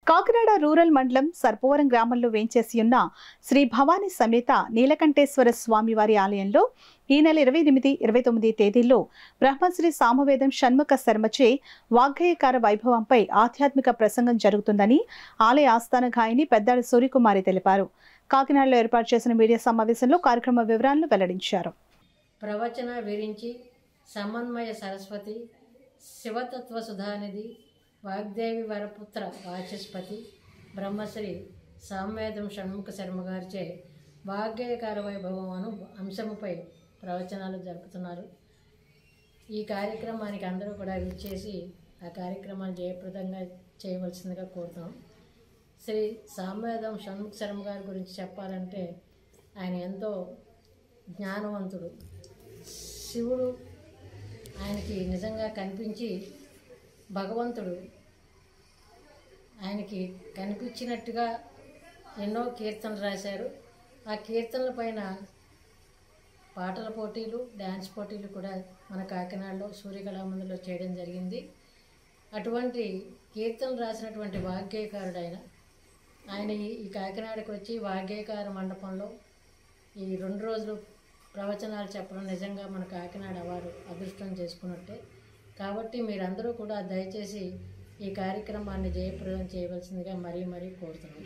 Kakinada rural మండలం సర్పవరం గ్రామంలో వేంచేసి ఉన్న శ్రీ భవానీ సమేత నీలకంఠేశ్వర స్వామివారి ఆలయంలో ఈ నెల 28, 29 తేదీల్లో బ్రహ్మశ్రీ సామవేదం షణ్ముఖ శర్మచే వాగ్గేయకార వైభవంపై ఆధ్యాత్మిక ప్రసంగం జరుగుతుందని ఆలయ ఆస్థాన గాయని పెద్దాడి సూర్యకుమారి తెలిపారు. కాకినాడలో ఏర్పాటు చేసిన మీడియా సమావేశంలో కార్యక్రమ వివరాలను వెల్లడించారు. ప్రవచన విరించి సమన్వయ సరస్వతి శివతత్వ సుధానిధి వాగ్దేవి వరపుత్ర వాచస్పతి బ్రహ్మశ్రీ సామవేదం షణ్ముఖ శర్మ గారిచే వాగ్గేయకార వైభవం అను అంశముపై ప్రవచనాలు జరుపుతున్నారు. ఈ కార్యక్రమానికి అందరూ కూడా విచ్చేసి ఆ కార్యక్రమాన్ని జయప్రదంగా చేయవలసిందిగా కోరుతున్నాం. శ్రీ సామవేదం షణ్ముఖ శర్మ గారి గురించి చెప్పాలంటే ఆయన ఎంతో జ్ఞానవంతుడు. శివుడు ఆయనకి నిజంగా కనిపించి భగవంతుడు ఆయనకి కనిపించినట్టుగా ఎన్నో కీర్తనలు రాశారు. ఆ కీర్తనల పైన పాటల పోటీలు, డ్యాన్స్ పోటీలు కూడా మన కాకినాడలో సూర్యకళామందిలో చేయడం జరిగింది. అటువంటి కీర్తనలు రాసినటువంటి వాగ్గేయకారుడు ఆయన ఈ కాకినాడకు వచ్చి వాగ్గేయకార మండపంలో ఈ 2 రోజులు ప్రవచనాలు చెప్పడం నిజంగా మన కాకినాడ వారు అదృష్టం చేసుకున్నట్టే. కాబట్టి మీరందరూ కూడా దయచేసి ఈ కార్యక్రమాన్ని జయప్రదం చేయవలసిందిగా మరీ కోరుతున్నాం.